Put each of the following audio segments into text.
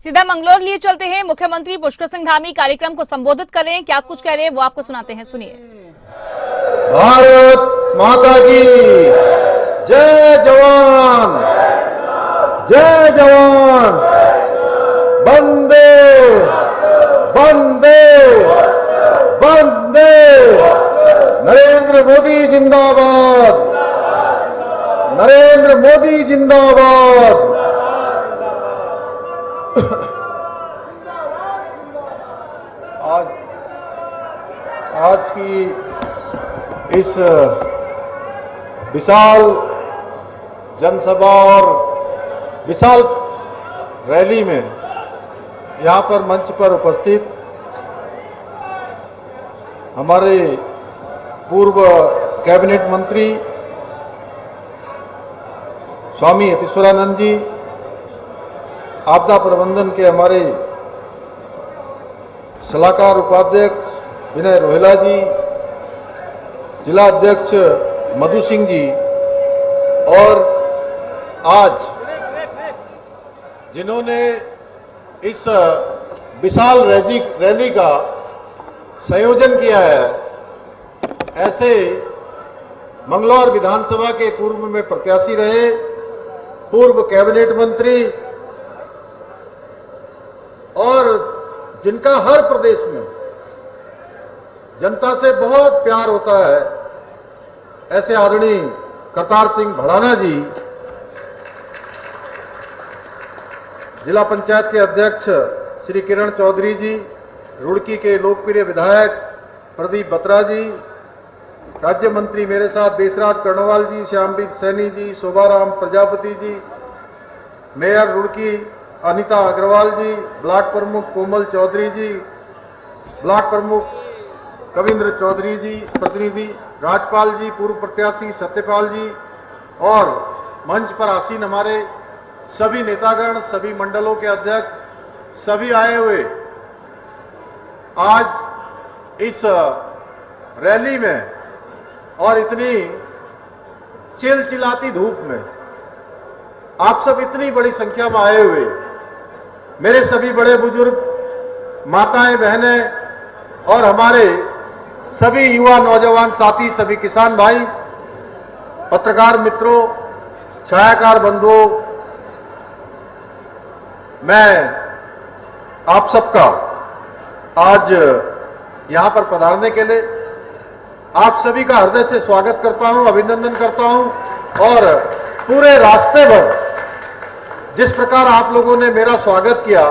सीधा मंगलौर लिए चलते हैं। मुख्यमंत्री पुष्कर सिंह धामी कार्यक्रम को संबोधित कर रहे हैं। क्या कुछ कह रहे हैं वो आपको सुनाते हैं, सुनिए। भारत माता की जय जवान, जय जवान, वंदे वंदे वंदे। नरेंद्र मोदी जिंदाबाद, नरेंद्र मोदी जिंदाबाद। आज की इस विशाल जनसभा और विशाल रैली में यहाँ पर मंच पर उपस्थित हमारे पूर्व कैबिनेट मंत्री स्वामी यतीश्वरानंद जी, आपदा प्रबंधन के हमारे सलाहकार उपाध्यक्ष विनय रोहेला जी, जिला अध्यक्ष मधु सिंह जी, और आज जिन्होंने इस विशाल रैली का संयोजन किया है, ऐसे मंगलौर विधानसभा के पूर्व में प्रत्याशी रहे, पूर्व कैबिनेट मंत्री और जिनका हर प्रदेश में जनता से बहुत प्यार होता है, ऐसे आदरणीय करतार सिंह भड़ाना जी, जिला पंचायत के अध्यक्ष श्री किरण चौधरी जी, रुड़की के लोकप्रिय विधायक प्रदीप बत्रा जी, राज्य मंत्री मेरे साथ देशराज कर्णवाल जी, श्यामवीर सैनी जी, शोभाराम प्रजापति जी, मेयर रुड़की अनीता अग्रवाल जी, ब्लॉक प्रमुख कोमल चौधरी जी, ब्लॉक प्रमुख कविंद्र चौधरी जी, प्रतिनिधि राजपाल जी, पूर्व प्रत्याशी सत्यपाल जी, और मंच पर आसीन हमारे सभी नेतागण, सभी मंडलों के अध्यक्ष, सभी आए हुए आज इस रैली में और इतनी चिलचिलाती धूप में आप सब इतनी बड़ी संख्या में आए हुए, मेरे सभी बड़े बुजुर्ग, माताएं, बहनें और हमारे सभी युवा नौजवान साथी, सभी किसान भाई, पत्रकार मित्रों, छायाकार बंधुओं, मैं आप सबका आज यहां पर पधारने के लिए आप सभी का हृदय से स्वागत करता हूं, अभिनंदन करता हूं। और पूरे रास्ते भर जिस प्रकार आप लोगों ने मेरा स्वागत किया,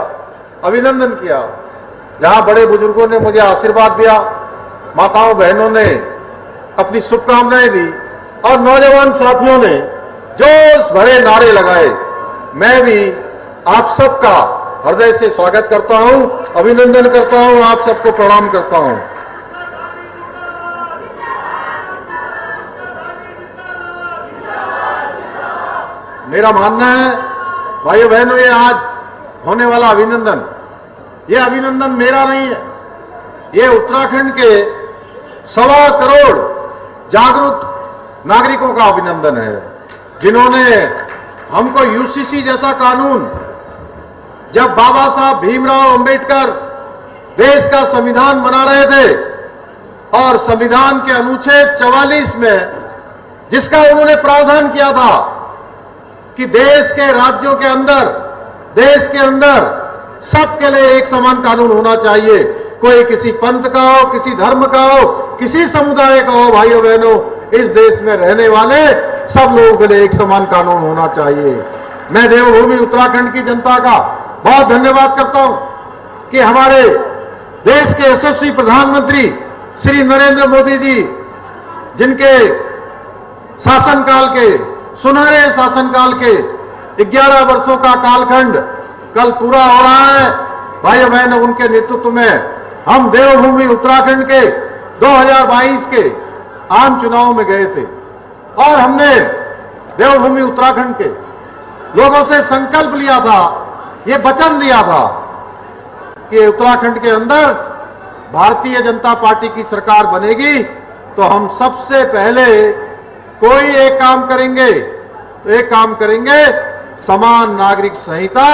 अभिनंदन किया, जहां बड़े बुजुर्गों ने मुझे आशीर्वाद दिया, माताओं बहनों ने अपनी शुभकामनाएं दी और नौजवान साथियों ने जोश भरे नारे लगाए, मैं भी आप सबका हृदय से स्वागत करता हूं, अभिनंदन करता हूं, आप सबको प्रणाम करता हूं। मेरा मानना है भाइयों बहनों, ये आज होने वाला अभिनंदन, ये अभिनंदन मेरा नहीं है, ये उत्तराखंड के 1.25 करोड़ जागरूक नागरिकों का अभिनंदन है, जिन्होंने हमको यूसीसी जैसा कानून, जब बाबा साहब भीमराव अंबेडकर देश का संविधान बना रहे थे और संविधान के अनुच्छेद 44 में जिसका उन्होंने प्रावधान किया था कि देश के राज्यों के अंदर, देश के अंदर सबके लिए एक समान कानून होना चाहिए, कोई किसी पंथ का हो, किसी धर्म का हो, किसी समुदाय का हो, भाइयों बहनों, इस देश में रहने वाले सब लोगों के लिए एक समान कानून होना चाहिए। मैं देवभूमि उत्तराखंड की जनता का बहुत धन्यवाद करता हूं कि हमारे देश के यशस्वी प्रधानमंत्री श्री नरेंद्र मोदी जी, जिनके शासनकाल के, सुनहरे शासनकाल के 11 वर्षों का कालखंड कल पूरा हो रहा है, भाइयों बहनों, उनके नेतृत्व में हम देवभूमि उत्तराखंड के 2022 के आम चुनाव में गए थे और हमने देवभूमि उत्तराखंड के लोगों से संकल्प लिया था, ये वचन दिया था कि उत्तराखंड के अंदर भारतीय जनता पार्टी की सरकार बनेगी तो हम सबसे पहले कोई एक काम करेंगे, तो एक काम करेंगे, समान नागरिक संहिता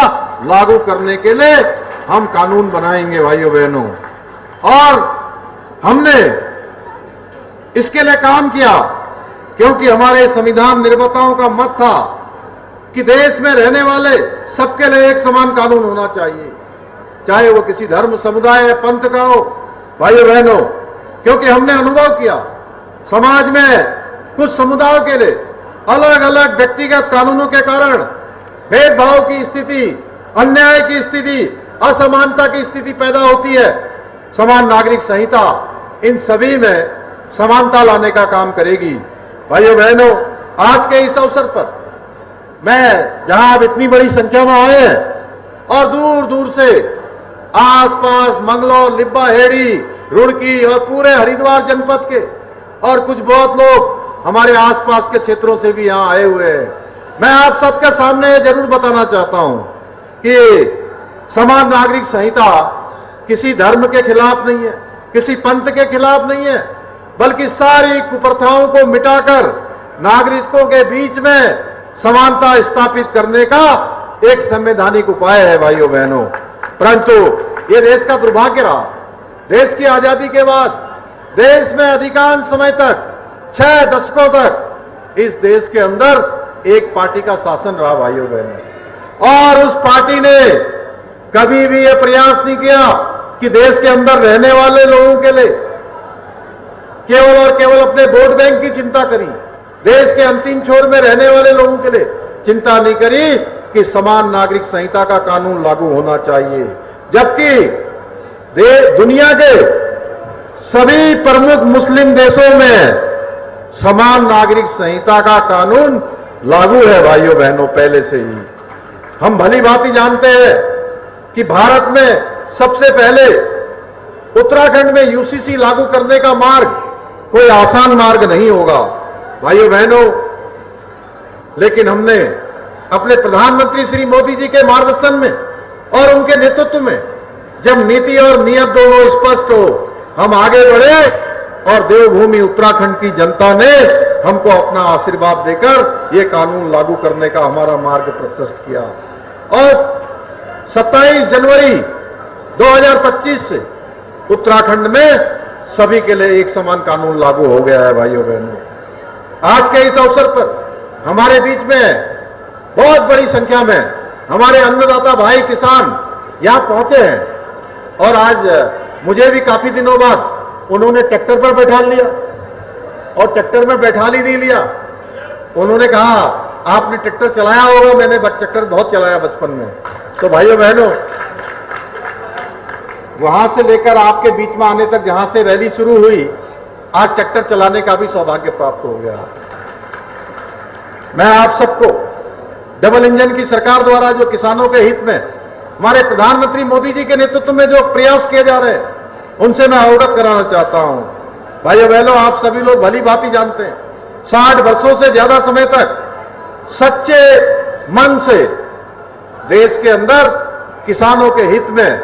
लागू करने के लिए हम कानून बनाएंगे भाइयों बहनों। और हमने इसके लिए काम किया क्योंकि हमारे संविधान निर्माताओं का मत था कि देश में रहने वाले सबके लिए एक समान कानून होना चाहिए, चाहे वो किसी धर्म, समुदाय या पंथ का हो। भाइयों बहनों, क्योंकि हमने अनुभव किया समाज में कुछ समुदायों के लिए अलग अलग व्यक्तिगत कानूनों के कारण भेदभाव की स्थिति, अन्याय की स्थिति, असमानता की स्थिति पैदा होती है। समान नागरिक संहिता इन सभी में समानता लाने का काम करेगी। भाइयों बहनों, आज के इस अवसर पर मैं जहां अब इतनी बड़ी संख्या में आए हैं और दूर दूर से आसपास मंगलौर, लिब्बा हेड़ी, रुड़की और पूरे हरिद्वार जनपद के और कुछ बहुत लोग हमारे आसपास के क्षेत्रों से भी यहां आए हुए हैं, मैं आप सबके सामने जरूर बताना चाहता हूं कि समान नागरिक संहिता किसी धर्म के खिलाफ नहीं है, किसी पंथ के खिलाफ नहीं है, बल्कि सारी कुप्रथाओं को मिटाकर नागरिकों के बीच में समानता स्थापित करने का एक संवैधानिक उपाय है। भाइयों बहनों, परंतु ये देश का दुर्भाग्य रहा, देश की आजादी के बाद देश में अधिकांश समय तक 6 दशकों तक इस देश के अंदर एक पार्टी का शासन रहा। भाइयों बहनों, और उस पार्टी ने कभी भी यह प्रयास नहीं किया कि देश के अंदर रहने वाले लोगों के लिए केवल और केवल अपने वोट बैंक की चिंता करी, देश के अंतिम छोर में रहने वाले लोगों के लिए चिंता नहीं करी कि समान नागरिक संहिता का कानून लागू होना चाहिए। जबकि दुनिया के सभी प्रमुख मुस्लिम देशों में समान नागरिक संहिता का कानून लागू है। भाइयों बहनों, पहले से ही हम भली भांति जानते हैं कि भारत में सबसे पहले उत्तराखंड में यूसीसी लागू करने का मार्ग कोई आसान मार्ग नहीं होगा। भाइयों बहनों, लेकिन हमने अपने प्रधानमंत्री श्री मोदी जी के मार्गदर्शन में और उनके नेतृत्व में जब नीति और नियत दोनों स्पष्ट हो, हम आगे बढ़े और देवभूमि उत्तराखंड की जनता ने हमको अपना आशीर्वाद देकर यह कानून लागू करने का हमारा मार्ग प्रशस्त किया। और 27 जनवरी 2025 से उत्तराखंड में सभी के लिए एक समान कानून लागू हो गया है। भाइयों बहनों, आज के इस अवसर पर हमारे बीच में बहुत बड़ी संख्या में हमारे अन्नदाता भाई किसान यहां पहुंचे हैं और आज मुझे भी काफी दिनों बाद उन्होंने ट्रैक्टर पर बैठा लिया और ट्रैक्टर में बैठा ही नहीं लिया। उन्होंने कहा, आपने ट्रैक्टर चलाया होगा, मैंने ट्रैक्टर बहुत चलाया बचपन में। तो भाइयों बहनों, वहां से लेकर आपके बीच में आने तक जहां से रैली शुरू हुई, आज ट्रैक्टर चलाने का भी सौभाग्य प्राप्त हो गया। मैं आप सबको डबल इंजन की सरकार द्वारा जो किसानों के हित में हमारे प्रधानमंत्री मोदी जी के नेतृत्व में जो प्रयास किए जा रहे हैं, उनसे मैं अवगत कराना चाहता हूं। भाइयों बहनों, आप सभी लोग भली भांति जानते हैं, 60 वर्षों से ज्यादा समय तक सच्चे मन से देश के अंदर किसानों के हित में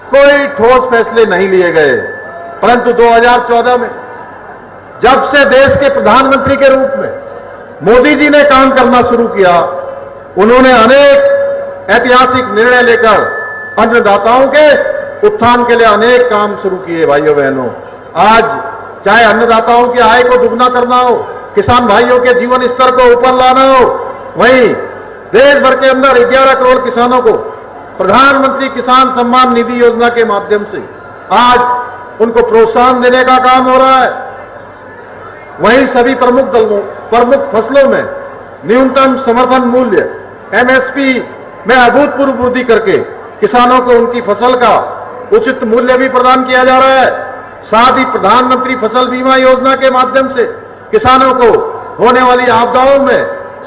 कोई ठोस फैसले नहीं लिए गए। परंतु 2014 में जब से देश के प्रधानमंत्री के रूप में मोदी जी ने काम करना शुरू किया, उन्होंने अनेक ऐतिहासिक निर्णय लेकर अन्नदाताओं के उत्थान के लिए अनेक काम शुरू किए। भाइयों बहनों, आज चाहे अन्नदाताओं की आय को दुगना करना हो, किसान भाइयों के जीवन स्तर को ऊपर लाना हो, वहीं देश भर के अंदर 11 करोड़ किसानों को प्रधानमंत्री किसान सम्मान निधि योजना के माध्यम से आज उनको प्रोत्साहन देने का काम हो रहा है। वहीं सभी प्रमुख फसलों में न्यूनतम समर्थन मूल्य एमएसपी में अभूतपूर्व वृद्धि करके किसानों को उनकी फसल का उचित मूल्य भी प्रदान किया जा रहा है। साथ ही प्रधानमंत्री फसल बीमा योजना के माध्यम से किसानों को होने वाली आपदाओं में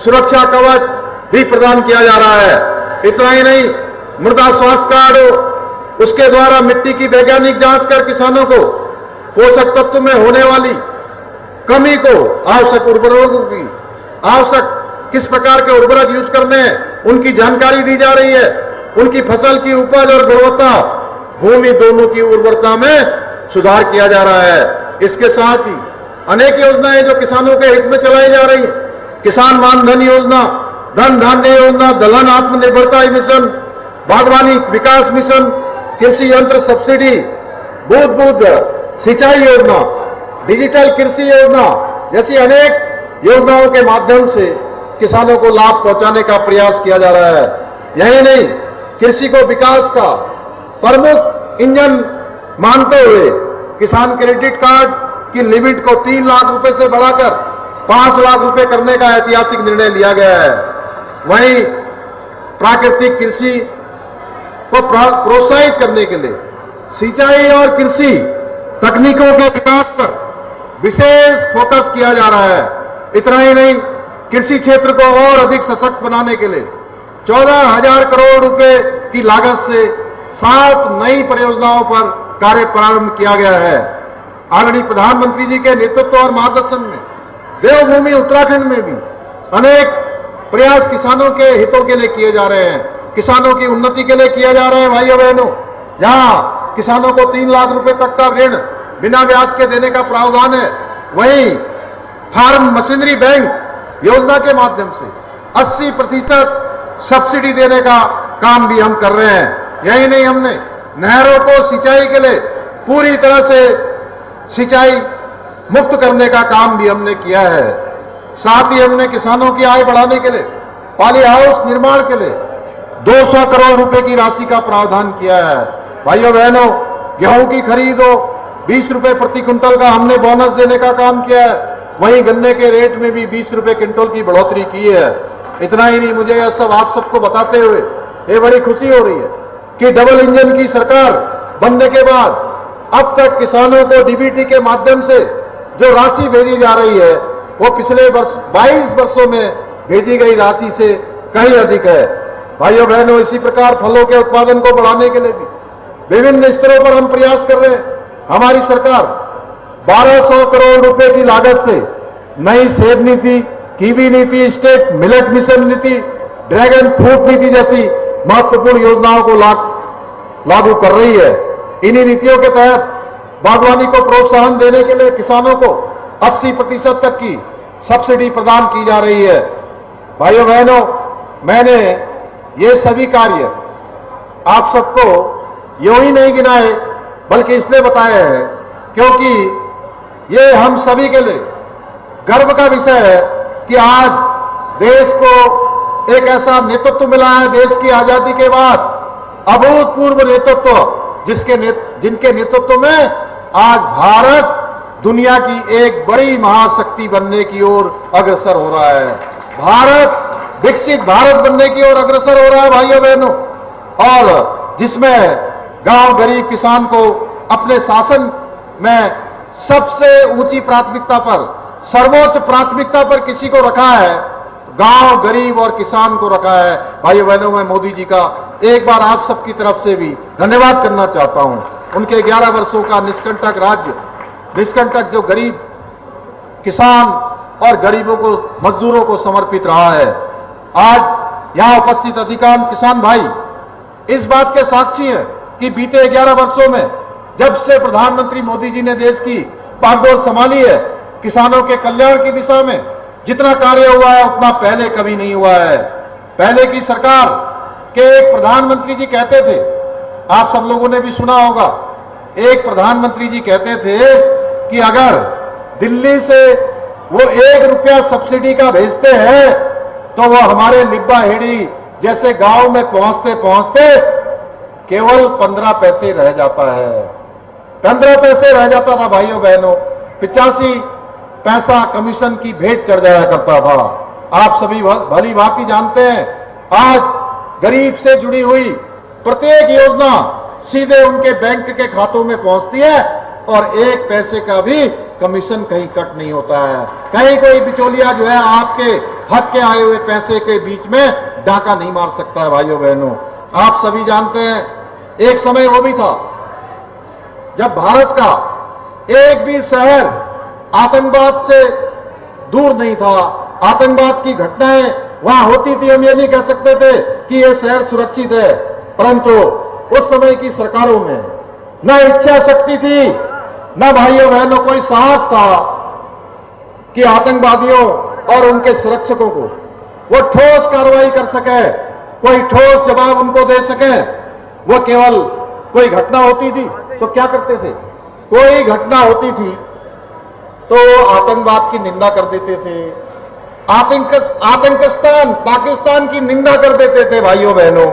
सुरक्षा कवच भी प्रदान किया जा रहा है। इतना ही नहीं, मृदा स्वास्थ्य कार्ड हो, उसके द्वारा मिट्टी की वैज्ञानिक जांच कर किसानों को पोषक तत्व में होने वाली कमी को, आवश्यक उर्वरकों की, आवश्यक किस प्रकार के उर्वरक यूज करने हैं, उनकी जानकारी दी जा रही है। उनकी फसल की उपज और गुणवत्ता, भूमि दोनों की उर्वरता में सुधार किया जा रहा है। इसके साथ ही अनेक योजनाएं जो किसानों के हित में चलाई जा रही हैं, किसान मानधन योजना, धन धान्य योजना, दलहन आत्मनिर्भरता मिशन, बागवानी विकास मिशन, कृषि यंत्र सब्सिडी, बूंद बूंद सिंचाई योजना, डिजिटल कृषि योजना जैसी अनेक योजनाओं के माध्यम से किसानों को लाभ पहुंचाने का प्रयास किया जा रहा है। यही नहीं, कृषि को विकास का प्रमुख इंजन मानते हुए किसान क्रेडिट कार्ड की लिमिट को 3 लाख रुपए से बढ़ाकर 5 लाख रुपए करने का ऐतिहासिक निर्णय लिया गया है। वहीं प्राकृतिक कृषि को प्रोत्साहित करने के लिए सिंचाई और कृषि तकनीकों के विकास पर विशेष फोकस किया जा रहा है। इतना ही नहीं, कृषि क्षेत्र को और अधिक सशक्त बनाने के लिए 14,000 करोड़ रुपए की लागत से 7 नई परियोजनाओं पर कार्य प्रारंभ किया गया है। आदरणीय प्रधानमंत्री जी के नेतृत्व और मार्गदर्शन में देवभूमि उत्तराखंड में भी अनेक प्रयास किसानों के हितों के लिए किए जा रहे हैं, किसानों की उन्नति के लिए किया जा रहा है। भाइयों बहनों, जहां किसानों को 3 लाख रुपए तक का ऋण बिना ब्याज के देने का प्रावधान है, वहीं फार्म मशीनरी बैंक योजना के माध्यम से 80% सब्सिडी देने का काम भी हम कर रहे हैं। यही नहीं, हमने नहरों को सिंचाई के लिए पूरी तरह से सिंचाई मुक्त करने का काम भी हमने किया है। साथ ही हमने किसानों की आय बढ़ाने के लिए पॉली हाउस निर्माण के लिए 200 करोड़ रुपए की राशि का प्रावधान किया है। भाइयों बहनों, गेहूं की खरीद हो 20 रुपए प्रति क्विंटल का हमने बोनस देने का काम किया है। वहीं गन्ने के रेट में भी 20 रुपए क्विंटल की बढ़ोतरी की है। इतना ही नहीं, मुझे यह सब आप सबको बताते हुए ये बड़ी खुशी हो रही है कि डबल इंजन की सरकार बनने के बाद अब तक किसानों को डीबीटी के माध्यम से जो राशि भेजी जा रही है वो पिछले 22 वर्षों में भेजी गई राशि से कहीं अधिक है। भाइयों बहनों, इसी प्रकार फलों के उत्पादन को बढ़ाने के लिए भी विभिन्न स्तरों पर हम प्रयास कर रहे हैं। हमारी सरकार 1200 करोड़ रुपए की लागत से नई सेब नीति, कीवी नीति, स्टेट मिलेट मिशन नीति, ड्रैगन फ्रूट नीति जैसी महत्वपूर्ण योजनाओं को लागू कर रही है। इन्हीं नीतियों के तहत बागवानी को प्रोत्साहन देने के लिए किसानों को 80% तक की सब्सिडी प्रदान की जा रही है। भाइयों बहनों, मैंने ये सभी कार्य आप सबको यूं ही नहीं गिनाए, बल्कि इसलिए बताए हैं क्योंकि ये हम सभी के लिए गर्व का विषय है कि आज देश को एक ऐसा नेतृत्व मिला है, देश की आजादी के बाद अभूतपूर्व नेतृत्व, जिनके नेतृत्व में आज भारत दुनिया की एक बड़ी महाशक्ति बनने की ओर अग्रसर हो रहा है। भारत विकसित भारत बनने की ओर अग्रसर हो रहा है भाइयों बहनों, और जिसमें गांव गरीब किसान को अपने शासन में सबसे ऊंची प्राथमिकता पर, सर्वोच्च प्राथमिकता पर किसी को रखा है, गांव गरीब और किसान को रखा है। भाइयों बहनों, मैं मोदी जी का एक बार आप सबकी तरफ से भी धन्यवाद करना चाहता हूं। उनके 11 वर्षों का निष्कंटक राज्य, निष्कंटक जो गरीब किसान और गरीबों को, मजदूरों को समर्पित रहा है। आज यहां उपस्थित अधिकांश किसान भाई इस बात के साक्षी हैं कि बीते 11 वर्षों में जब से प्रधानमंत्री मोदी जी ने देश की बागडोर संभाली है, किसानों के कल्याण की दिशा में जितना कार्य हुआ है उतना पहले कभी नहीं हुआ है। पहले की सरकार के एक प्रधानमंत्री जी कहते थे, आप सब लोगों ने भी सुना होगा, एक प्रधानमंत्री जी कहते थे कि अगर दिल्ली से वो 1 रुपया सब्सिडी का भेजते हैं तो वो हमारे लिब्बा हेड़ी जैसे गांव में पहुंचते पहुंचते केवल 15 पैसे रह जाता है। 15 पैसे रह जाता था भाइयों बहनों, 85 पैसा कमीशन की भेंट चढ़ जाया करता था। आप सभी भली भांति जानते हैं, आज गरीब से जुड़ी हुई प्रत्येक योजना सीधे उनके बैंक के खातों में पहुंचती है और 1 पैसे का भी कमीशन कहीं कट नहीं होता है। कहीं कोई बिचौलिया जो है आपके हक के आए हुए पैसे के बीच में डाका नहीं मार सकता है। भाइयों बहनों, आप सभी जानते हैं, एक समय वो भी था जब भारत का एक भी शहर आतंकवाद से दूर नहीं था। आतंकवाद की घटनाएं वहां होती थी, हम ये नहीं कह सकते थे कि ये शहर सुरक्षित है, परंतु उस समय की सरकारों में न इच्छा शक्ति थी, न भाइयों बहनों कोई साहस था कि आतंकवादियों और उनके सुरक्षकों को वो ठोस कार्रवाई कर सके। कोई ठोस जवाब उनको दे सके। वो केवल कोई घटना होती थी तो क्या करते थे, कोई घटना होती थी तो आतंकवाद की निंदा कर देते थे, आतंकिस्तान पाकिस्तान की निंदा कर देते थे भाइयों बहनों,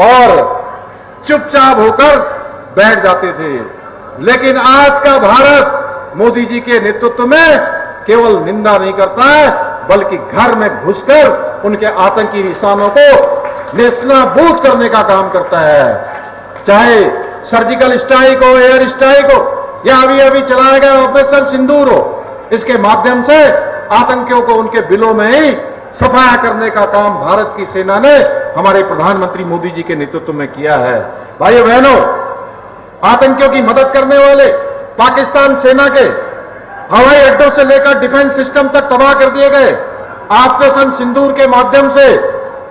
और चुपचाप होकर बैठ जाते थे। लेकिन आज का भारत मोदी जी के नेतृत्व में केवल निंदा नहीं करता है, बल्कि घर में घुसकर उनके आतंकी निशानों को नेस्तनाबूद करने का काम करता है। चाहे सर्जिकल स्ट्राइक हो, एयर स्ट्राइक हो, या अभी अभी चलाया गया ऑपरेशन सिंदूर हो, इसके माध्यम से आतंकियों को उनके बिलों में ही सफाया करने का काम भारत की सेना ने हमारे प्रधानमंत्री मोदी जी के नेतृत्व में किया है। भाइयों बहनों, आतंकियों की मदद करने वाले पाकिस्तान सेना के हवाई अड्डों से लेकर डिफेंस सिस्टम तक तबाह कर दिए गए। ऑपरेशन सिंदूर के माध्यम से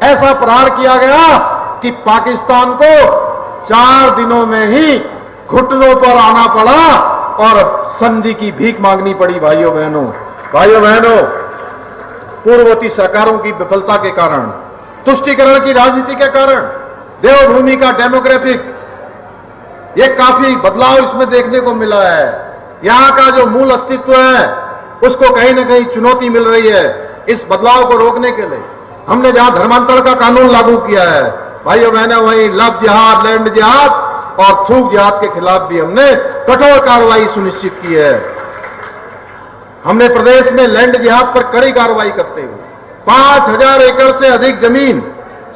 ऐसा प्रहार किया गया कि पाकिस्तान को 4 दिनों में ही घुटनों पर आना पड़ा और संधि की भीख मांगनी पड़ी। भाइयों बहनों, पूर्ववर्ती सरकारों की विफलता के कारण, तुष्टीकरण की राजनीति के कारण, देवभूमि का डेमोग्राफिक ये काफी बदलाव इसमें देखने को मिला है। यहां का जो मूल अस्तित्व है उसको कहीं ना कहीं चुनौती मिल रही है। इस बदलाव को रोकने के लिए हमने जहां धर्मांतरण का कानून लागू किया है भाइयों बहनों, वहीं लव जिहाद, लैंड जिहाद और थूक जिहाद के खिलाफ भी हमने कठोर कार्रवाई सुनिश्चित की है। हमने प्रदेश में लैंड जिहाद पर कड़ी कार्रवाई करते हुए 5000 एकड़ से अधिक जमीन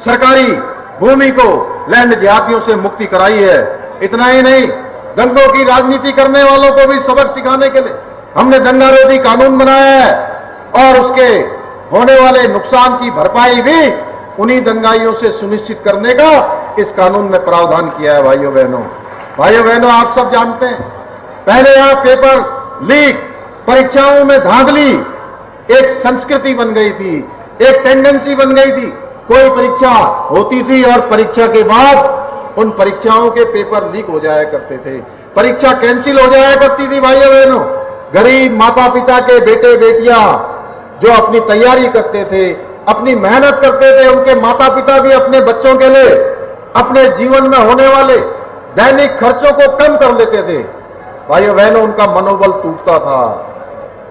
सरकारी भूमि को लैंड जिहादियों से मुक्ति कराई है। इतना ही नहीं, दंगों की राजनीति करने वालों को भी सबक सिखाने के लिए हमने दंगारोधी कानून बनाया है और उसके होने वाले नुकसान की भरपाई भी उन्हीं दंगाइयों से सुनिश्चित करने का इस कानून में प्रावधान किया है। भाइयों बहनों, आप सब जानते हैं, पहले यहां पेपर लीक, परीक्षाओं में धांधली एक संस्कृति बन गई थी, एक टेंडेंसी बन गई थी। कोई परीक्षा होती थी और परीक्षा के बाद उन परीक्षाओं के पेपर लीक हो जाया करते थे, परीक्षा कैंसिल हो जाया करती थी। भाइयों बहनों, गरीब माता पिता के बेटे बेटियां जो अपनी तैयारी करते थे, अपनी मेहनत करते थे, उनके माता पिता भी अपने बच्चों के लिए अपने जीवन में होने वाले दैनिक खर्चों को कम कर लेते थे। भाइयों बहनों, उनका मनोबल टूटता था,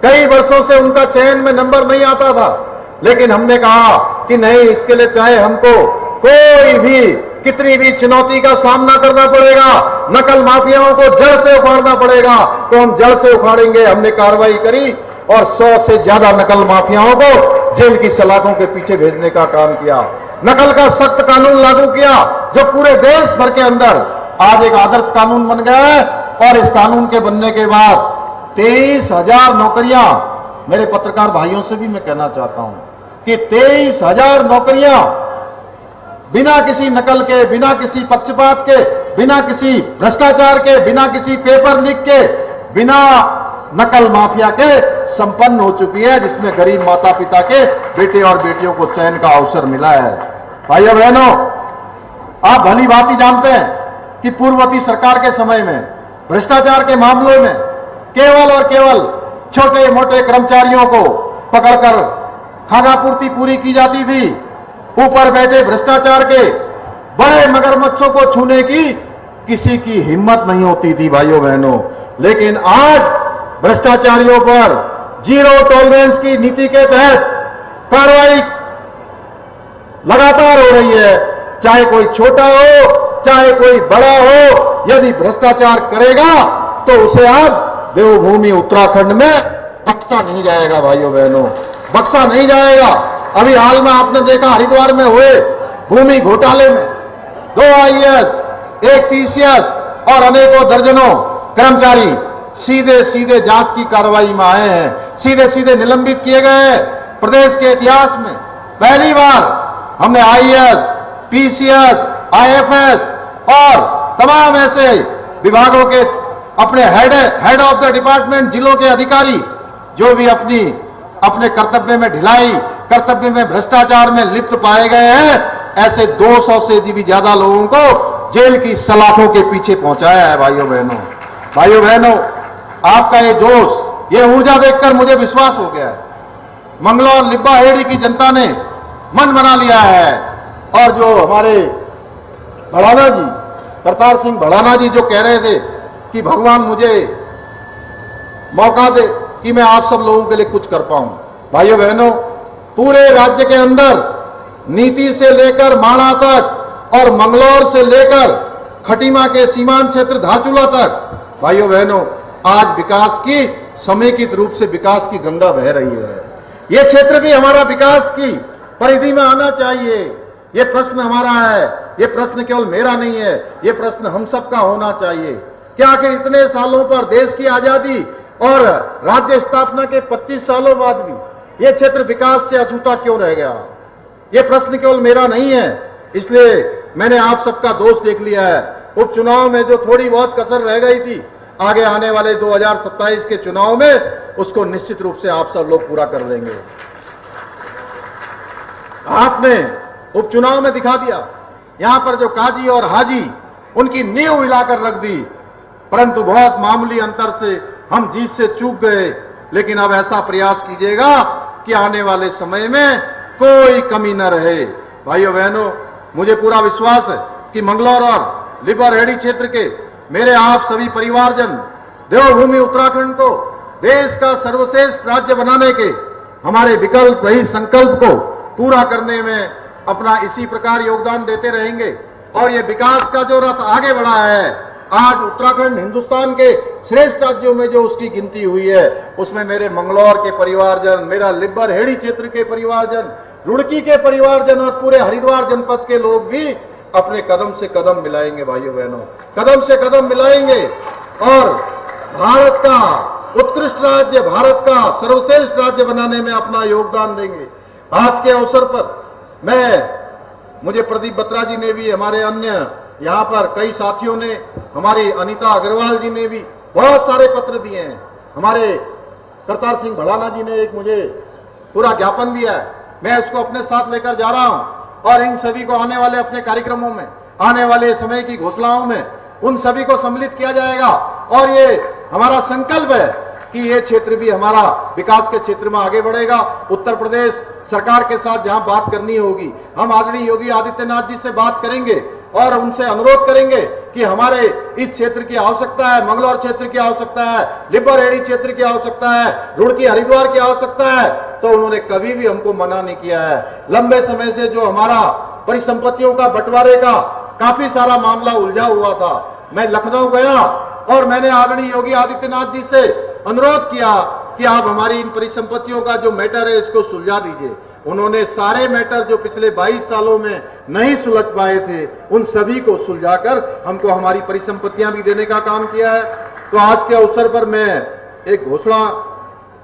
कई वर्षों से उनका चयन में नंबर नहीं आता था। लेकिन हमने कहा कि नहीं, इसके लिए चाहे हमको कोई भी कितनी भी चुनौती का सामना करना पड़ेगा, नकल माफियाओं को जड़ से उखाड़ना पड़ेगा, तो हम जड़ से उखाड़ेंगे। हमने कार्रवाई करी और 100 से ज्यादा नकल माफियाओं को जेल की सलाखों के पीछे भेजने का काम किया। नकल का सख्त कानून लागू किया जो पूरे देश भर के अंदर आज एक आदर्श कानून बन गया है। और इस कानून के बनने के बाद 23,000 नौकरियां, मेरे पत्रकार भाइयों से भी मैं कहना चाहता हूं कि 23,000 नौकरियां बिना किसी नकल के, बिना किसी पक्षपात के, बिना किसी भ्रष्टाचार के, बिना किसी पेपर लीक के, बिना नकल माफिया के संपन्न हो चुकी है, जिसमें गरीब माता पिता के बेटे और बेटियों को चयन का अवसर मिला है। भाइयों बहनों, आप भली भांति जानते हैं कि पूर्ववर्ती सरकार के समय में भ्रष्टाचार के मामलों में केवल और केवल छोटे मोटे कर्मचारियों को पकड़कर खानापूर्ति पूरी की जाती थी। ऊपर बैठे भ्रष्टाचार के बड़े मगरमच्छों को छूने की किसी की हिम्मत नहीं होती थी। भाइयों बहनों, लेकिन आज भ्रष्टाचारियों पर जीरो टॉलरेंस की नीति के तहत कार्रवाई लगातार हो रही है। चाहे कोई छोटा हो, चाहे कोई बड़ा हो, यदि भ्रष्टाचार करेगा तो उसे अब देवभूमि उत्तराखंड में बख्शा नहीं जाएगा। भाइयों बहनों, बख्शा नहीं जाएगा। अभी हाल में आपने देखा हरिद्वार में हुए भूमि घोटाले में 2 आईएएस, 1 पीसीएस और अनेकों दर्जनों कर्मचारी सीधे सीधे जांच की कार्रवाई में आए हैं, सीधे सीधे निलंबित किए गए हैं। प्रदेश के इतिहास में पहली बार हमने आईएएस, पीसीएस, आईएफएस और तमाम ऐसे विभागों के अपने हेड ऑफ द डिपार्टमेंट, जिलों के अधिकारी जो भी अपने कर्तव्य में ढिलाई, कर्तव्य में भ्रष्टाचार में लिप्त पाए गए हैं, ऐसे 200 से भी ज्यादा लोगों को जेल की सलाखों के पीछे पहुंचाया है। भाइयों बहनों, आपका ये जोश, ये ऊर्जा देखकर मुझे विश्वास हो गया है, मंगलौर लिब्बा हेड़ी की जनता ने मन बना लिया है और जो हमारे भड़ाना जी, करतार सिंह भड़ाना जी जो कह रहे थे कि भगवान मुझे मौका दे कि मैं आप सब लोगों के लिए कुछ कर पाऊं। भाइयों बहनों, पूरे राज्य के अंदर नीति से लेकर माणा तक और मंगलौर से लेकर खटीमा के सीमांत क्षेत्र धारचूला तक, भाइयों बहनों, आज विकास की समेकित रूप से विकास की गंगा बह रही है। ये क्षेत्र भी हमारा विकास की परिधि में आना चाहिए। ये प्रश्न हमारा है, ये प्रश्न केवल मेरा नहीं है, ये प्रश्न हम सबका होना चाहिए कि आखिर इतने सालों पर देश की आजादी और राज्य स्थापना के 25 सालों बाद भी ये क्षेत्र विकास से अछूता क्यों रह गया। ये प्रश्न केवल मेरा नहीं है, इसलिए मैंने आप सबका दोष देख लिया है। उपचुनाव में जो थोड़ी बहुत कसर रह गई थी, आगे आने वाले 2027 के चुनाव में उसको निश्चित रूप से आप सब लोग पूरा कर देंगे। आपने उपचुनाव में दिखा दिया, यहां पर जो काजी और हाजी उनकी नींव मिलाकर रख दी, परंतु बहुत मामूली अंतर से हम जीत से चूक गए। लेकिन अब ऐसा प्रयास कीजिएगा कि आने वाले समय में कोई कमी न रहे। भाइयों बहनों, मुझे पूरा विश्वास है कि मंगलौर और लिबरहेड़ी क्षेत्र के मेरे आप सभी परिवारजन देवभूमि उत्तराखंड को देश का सर्वश्रेष्ठ राज्य बनाने के हमारे विकल्प रहित संकल्प को पूरा करने में अपना इसी प्रकार योगदान देते रहेंगे। और ये विकास का जो रथ आगे बढ़ा है, आज उत्तराखंड हिंदुस्तान के श्रेष्ठ राज्यों में जो उसकी गिनती हुई है, उसमें मेरे मंगलौर के परिवारजन, मेरा लिबरहेड़ी क्षेत्र के परिवारजन, रुड़की के परिवारजन और पूरे हरिद्वार जनपद के लोग भी अपने कदम से कदम मिलाएंगे। भाइयों बहनों, कदम से कदम मिलाएंगे और भारत का उत्कृष्ट राज्य, भारत का सर्वश्रेष्ठ राज्य बनाने में अपना योगदान देंगे। आज के अवसर पर मुझे प्रदीप बत्रा जी ने भी, हमारे अन्य यहाँ पर कई साथियों ने, हमारी अनीता अग्रवाल जी ने भी बहुत सारे पत्र दिए हैं। हमारे करतार सिंह भड़ाना जी ने एक मुझे पूरा ज्ञापन दिया है, मैं उसको अपने साथ लेकर जा रहा हूं और इन सभी को आने वाले अपने कार्यक्रमों में, आने वाले समय की घोषणाओं में उन सभी को सम्मिलित किया जाएगा। और ये हमारा संकल्प है कि ये क्षेत्र भी हमारा विकास के क्षेत्र में आगे बढ़ेगा। उत्तर प्रदेश सरकार के साथ जहां बात करनी होगी, हम आदरणीय योगी आदित्यनाथ जी से बात करेंगे और उनसे अनुरोध करेंगे कि हमारे इस क्षेत्र की आवश्यकता है, मंगलौर क्षेत्र की आवश्यकता है, लिबरहेड़ी क्षेत्र की आवश्यकता है, रुड़की हरिद्वार की आवश्यकता है, तो उन्होंने कभी भी हमको मना नहीं किया है। लंबे समय से जो हमारा परिसंपत्तियों का बंटवारे का काफी सारा मामला उलझा हुआ था, मैं लखनऊ गया और मैंने आदरणीय योगी आदित्यनाथ जी से अनुरोध किया कि आप हमारी इन परिसंपत्तियों का जो मैटर है इसको सुलझा दीजिए। उन्होंने सारे मैटर जो पिछले 22 सालों में नहीं सुलझ पाए थे, उन सभी को सुलझाकर हमको हमारी परिसंपत्तियां भी देने का काम किया है। तो आज के अवसर पर मैं एक घोषणा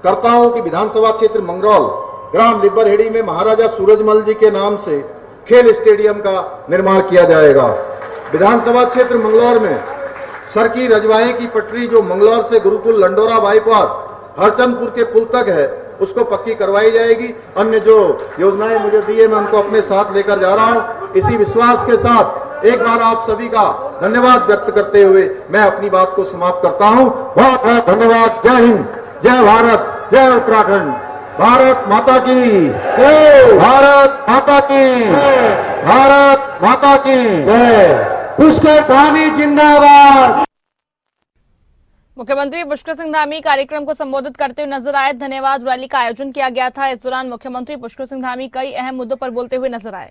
करता हूं कि विधानसभा क्षेत्र मंगरौल, ग्राम लिबरहेड़ी में महाराजा सूरजमल जी के नाम से खेल स्टेडियम का निर्माण किया जाएगा। विधानसभा क्षेत्र मंगलौर में सरकी रजवाहे की पटरी जो मंगलौर से गुरुकुल लंडोरा बाईपास हरचंदपुर के पुल तक है, उसको पक्की करवाई जाएगी। अन्य जो योजनाएं मुझे दी है, मैं उनको अपने साथ लेकर जा रहा हूं। इसी विश्वास के साथ एक बार आप सभी का धन्यवाद व्यक्त करते हुए मैं अपनी बात को समाप्त करता हूं। बहुत बहुत धन्यवाद। जय हिंद, जय भारत, जय उत्तराखंड। भारत माता की जय, भारत माता की जय, भारत माता की जय। पुष्कर धामी जिंदाबाद। मुख्यमंत्री पुष्कर सिंह धामी कार्यक्रम को संबोधित करते हुए नजर आए। धन्यवाद रैली का आयोजन किया गया था। इस दौरान मुख्यमंत्री पुष्कर सिंह धामी कई अहम मुद्दों पर बोलते हुए नजर आए।